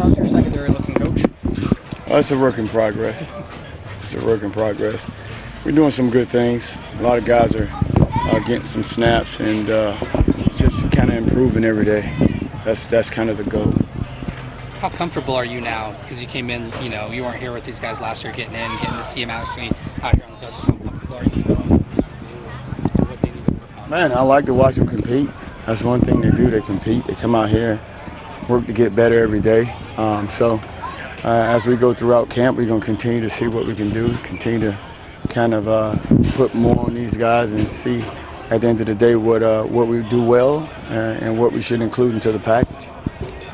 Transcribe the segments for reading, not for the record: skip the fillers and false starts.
How's your secondary looking, Coach? It's a work in progress. It's a work in progress. We're doing some good things. A lot of guys are getting some snaps and just kind of improving every day. That's kind of the goal. How comfortable are you now? Because you came in, you weren't here with these guys last year, getting to see them actually out here on the field. Just how comfortable are you what they need to work on? Man, I like to watch them compete. That's one thing they do. They compete. They come out here, work to get better every day. As we go throughout camp, we're going to continue to see what we can do, continue to kind of put more on these guys and see at the end of the day what we do well and what we should include into the package.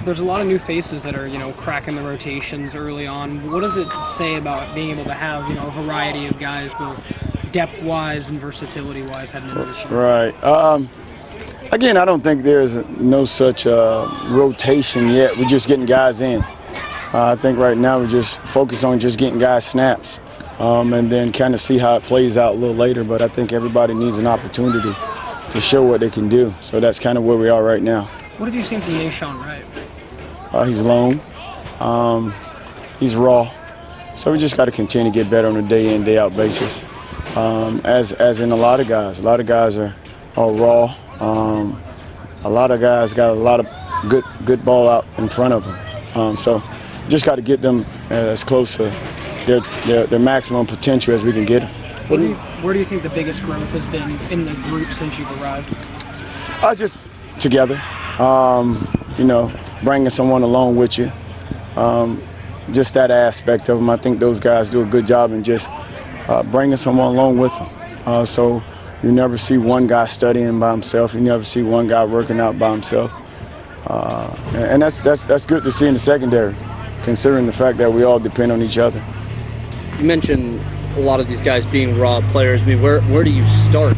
There's a lot of new faces that are, cracking the rotations early on. What does it say about being able to have, a variety of guys, both depth-wise and versatility-wise, heading into this year? Right. Again, I don't think there's no such rotation yet. We're just getting guys in. I think right now we're just focused on just getting guys snaps and then kind of see how it plays out a little later. But I think everybody needs an opportunity to show what they can do. So that's kind of where we are right now. What have you seen from Nahshon Wright? He's long. He's raw. So we just got to continue to get better on a day-in, day-out basis. As in a lot of guys. A lot of guys are raw. A lot of guys got a lot of good ball out in front of them. So just got to get them as close to their maximum potential as we can get them. Where do you think the biggest growth has been in the group since you've arrived? Just together. Bringing someone along with you. Just that aspect of them. I think those guys do a good job in just bringing someone along with them. So you never see one guy studying by himself. You never see one guy working out by himself. And that's good to see in the secondary, considering the fact that we all depend on each other. You mentioned a lot of these guys being raw players. I mean, where do you start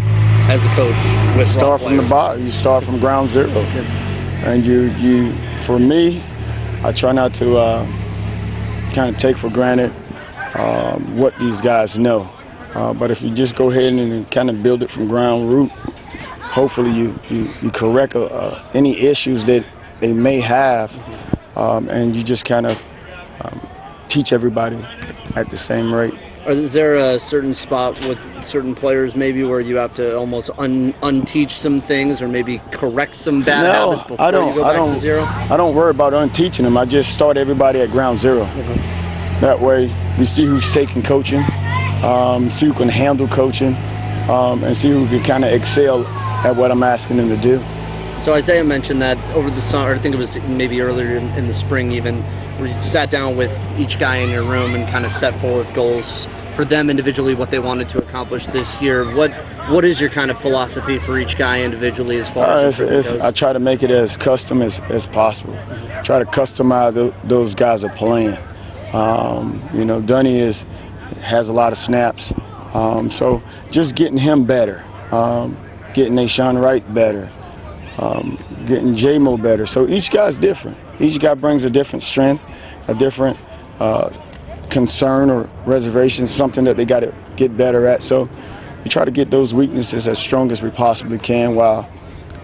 as a coach with start from the bottom. You start from ground zero. And you for me, I try not to kind of take for granted what these guys know. But if you just go ahead and kind of build it from ground root, hopefully you correct any issues that they may have, and you just kind of teach everybody at the same rate. Is there a certain spot with certain players maybe where you have to almost unteach some things or maybe correct some bad habits before you go back to zero? I don't worry about unteaching them. I just start everybody at ground zero. That way we see who's taking coaching, see who can handle coaching, and see who can kind of excel at what I'm asking them to do. So Isaiah mentioned that over the summer, I think it was maybe earlier in the spring even, where you sat down with each guy in your room and kind of set forward goals for them individually, what they wanted to accomplish this year. What is your kind of philosophy for each guy individually as far as I try to make it as custom as possible. Try to customize those guys' plan. Dunny has a lot of snaps, so just getting him better, getting Nahshon Wright better, getting J-Mo better. So each guy's different. Each guy brings a different strength, a different concern or reservation, something that they got to get better at. So we try to get those weaknesses as strong as we possibly can while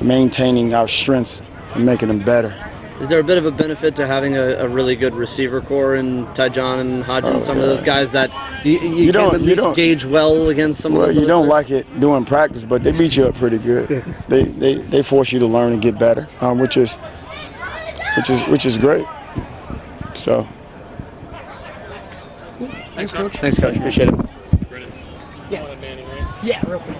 maintaining our strengths and making them better. Is there a bit of a benefit to having a really good receiver core in Tyjon and Hodgins, some of those guys that you can at least gauge well against some of those? Well, you don't like it doing practice, but they beat you up pretty good. They force you to learn and get better, which is great. So. Thanks, Coach. Thanks, Coach. Appreciate it. Yeah, real quick.